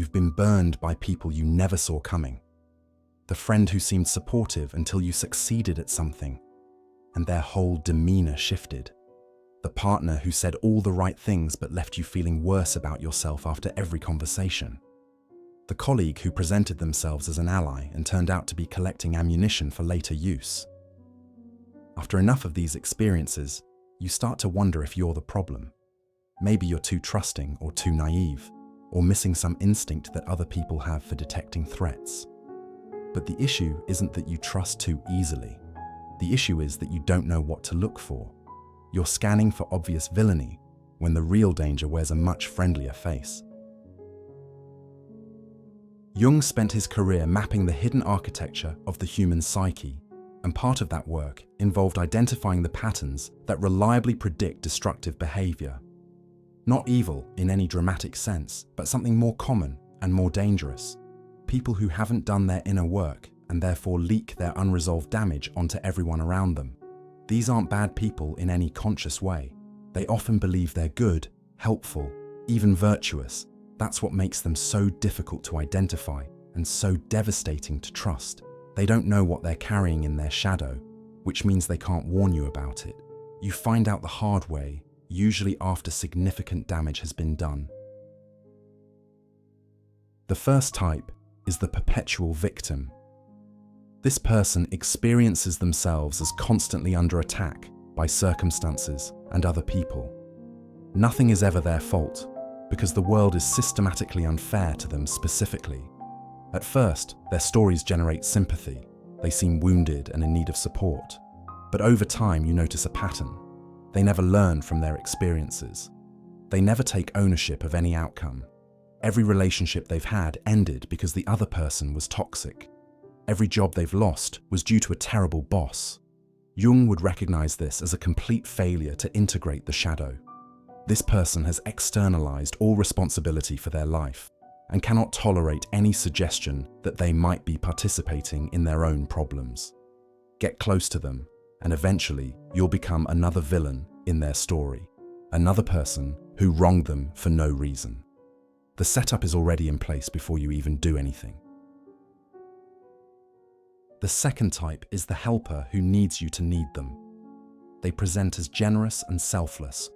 you've been burned by people you never saw coming. The friend who seemed supportive until you succeeded at something, and their whole demeanor shifted. The partner who said all the right things but left you feeling worse about yourself after every conversation. The colleague who presented themselves as an ally and turned out to be collecting ammunition for later use. After enough of these experiences, you start to wonder if you're the problem. Maybe you're too trusting or too naive, or missing some instinct that other people have for detecting threats. But the issue isn't that you trust too easily. The issue is that you don't know what to look for. You're scanning for obvious villainy when the real danger wears a much friendlier face. Jung spent his career mapping the hidden architecture of the human psyche, and part of that work involved identifying the patterns that reliably predict destructive behavior. Not evil in any dramatic sense, but something more common and more dangerous. People who haven't done their inner work and therefore leak their unresolved damage onto everyone around them. These aren't bad people in any conscious way. They often believe they're good, helpful, even virtuous. That's what makes them so difficult to identify and so devastating to trust. They don't know what they're carrying in their shadow, which means they can't warn you about it. You find out the hard way, usually after significant damage has been done. The first type is the perpetual victim. This person experiences themselves as constantly under attack by circumstances and other people. Nothing is ever their fault, because the world is systematically unfair to them specifically. At first, their stories generate sympathy. They seem wounded and in need of support. But over time, you notice a pattern. They never learn from their experiences. They never take ownership of any outcome. Every relationship they've had ended because the other person was toxic. Every job they've lost was due to a terrible boss. Jung would recognize this as a complete failure to integrate the shadow. This person has externalized all responsibility for their life and cannot tolerate any suggestion that they might be participating in their own problems. Get close to them, and eventually you'll become another villain in their story, another person who wronged them for no reason. The setup is already in place before you even do anything. The second type is the helper who needs you to need them. They present as generous and selfless,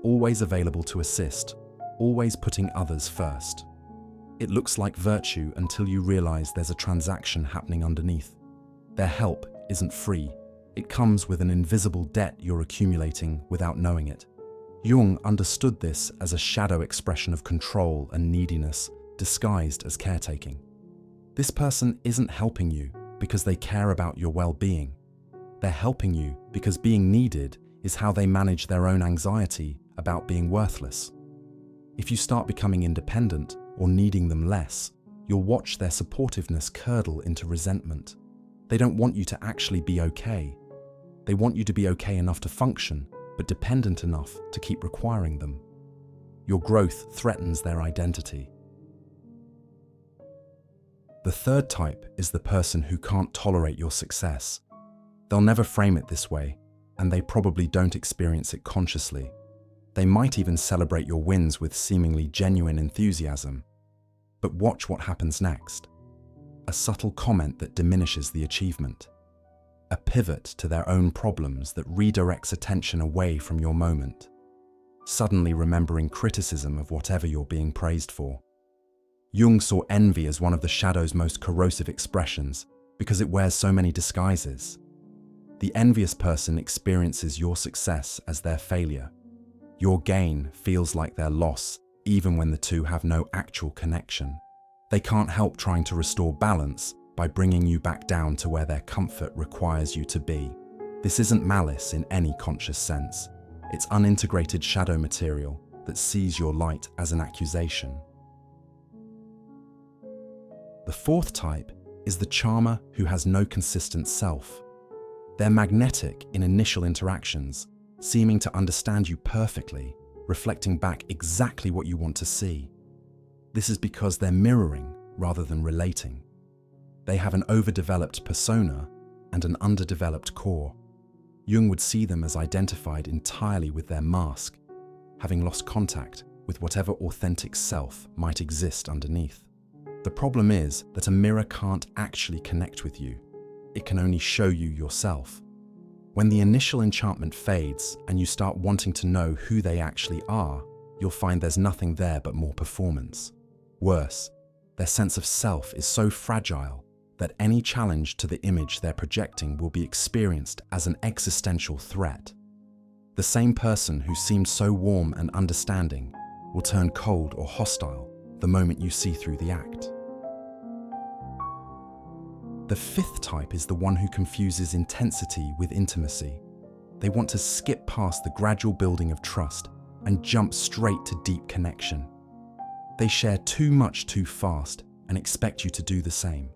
always available to assist, always putting others first. It looks like virtue until you realize there's a transaction happening underneath. Their help isn't free. It comes with an invisible debt you're accumulating without knowing it. Jung understood this as a shadow expression of control and neediness disguised as caretaking. This person isn't helping you because they care about your well-being. They're helping you because being needed is how they manage their own anxiety about being worthless. If you start becoming independent or needing them less, you'll watch their supportiveness curdle into resentment. They don't want you to actually be okay. They want you to be okay enough to function, but dependent enough to keep requiring them. Your growth threatens their identity. The third type is the person who can't tolerate your success. They'll never frame it this way, and they probably don't experience it consciously. They might even celebrate your wins with seemingly genuine enthusiasm. But watch what happens next. A subtle comment that diminishes the achievement. A pivot to their own problems that redirects attention away from your moment. Suddenly remembering criticism of whatever you're being praised for. Jung saw envy as one of the shadow's most corrosive expressions because it wears so many disguises. The envious person experiences your success as their failure. Your gain feels like their loss, even when the two have no actual connection. They can't help trying to restore balance by bringing you back down to where their comfort requires you to be. This isn't malice in any conscious sense. It's unintegrated shadow material that sees your light as an accusation. The fourth type is the charmer who has no consistent self. They're magnetic in initial interactions, seeming to understand you perfectly, reflecting back exactly what you want to see. This is because they're mirroring rather than relating. They have an overdeveloped persona and an underdeveloped core. Jung would see them as identified entirely with their mask, having lost contact with whatever authentic self might exist underneath. The problem is that a mirror can't actually connect with you. It can only show you yourself. When the initial enchantment fades and you start wanting to know who they actually are, you'll find there's nothing there but more performance. Worse, their sense of self is so fragile that any challenge to the image they're projecting will be experienced as an existential threat. The same person who seemed so warm and understanding will turn cold or hostile the moment you see through the act. The fifth type is the one who confuses intensity with intimacy. They want to skip past the gradual building of trust and jump straight to deep connection. They share too much too fast and expect you to do the same.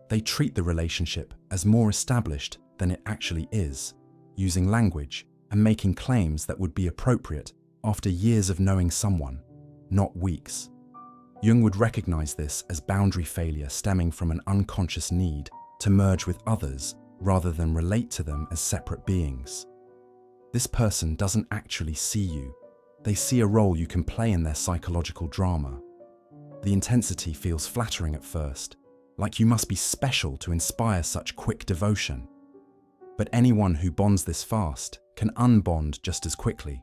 They treat the relationship as more established than it actually is, using language and making claims that would be appropriate after years of knowing someone, not weeks. Jung would recognize this as boundary failure stemming from an unconscious need to merge with others rather than relate to them as separate beings. This person doesn't actually see you. They see a role you can play in their psychological drama. The intensity feels flattering at first, like you must be special to inspire such quick devotion. But anyone who bonds this fast can unbond just as quickly.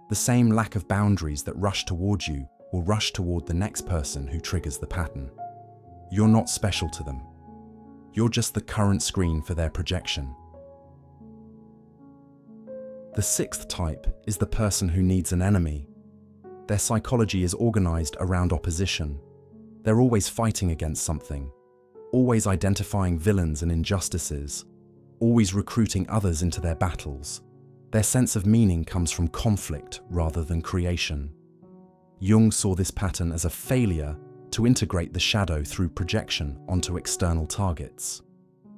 The same lack of boundaries that rush towards you will rush toward the next person who triggers the pattern. You're not special to them. You're just the current screen for their projection. The sixth type is the person who needs an enemy. Their psychology is organized around opposition. They're always fighting against something, always identifying villains and injustices, always recruiting others into their battles. Their sense of meaning comes from conflict rather than creation. Jung saw this pattern as a failure to integrate the shadow through projection onto external targets.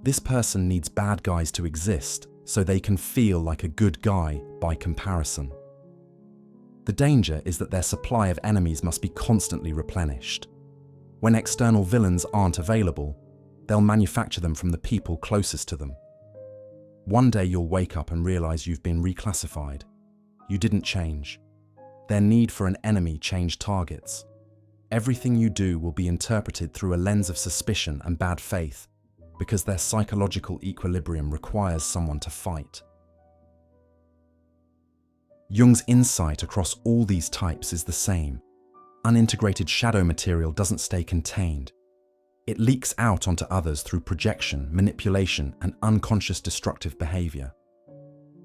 This person needs bad guys to exist so they can feel like a good guy by comparison. The danger is that their supply of enemies must be constantly replenished. When external villains aren't available, they'll manufacture them from the people closest to them. One day you'll wake up and realize you've been reclassified. You didn't change. Their need for an enemy changed targets. Everything you do will be interpreted through a lens of suspicion and bad faith, because their psychological equilibrium requires someone to fight. Jung's insight across all these types is the same. Unintegrated shadow material doesn't stay contained. It leaks out onto others through projection, manipulation, and unconscious destructive behavior.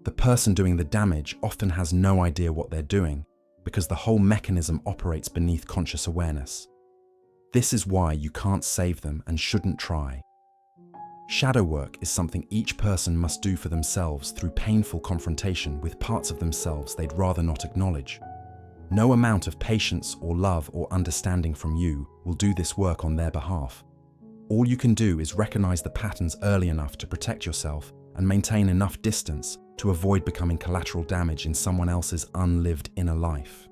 The person doing the damage often has no idea what they're doing because the whole mechanism operates beneath conscious awareness. This is why you can't save them and shouldn't try. Shadow work is something each person must do for themselves through painful confrontation with parts of themselves they'd rather not acknowledge. No amount of patience or love or understanding from you will do this work on their behalf. All you can do is recognize the patterns early enough to protect yourself and maintain enough distance to avoid becoming collateral damage in someone else's unlived inner life.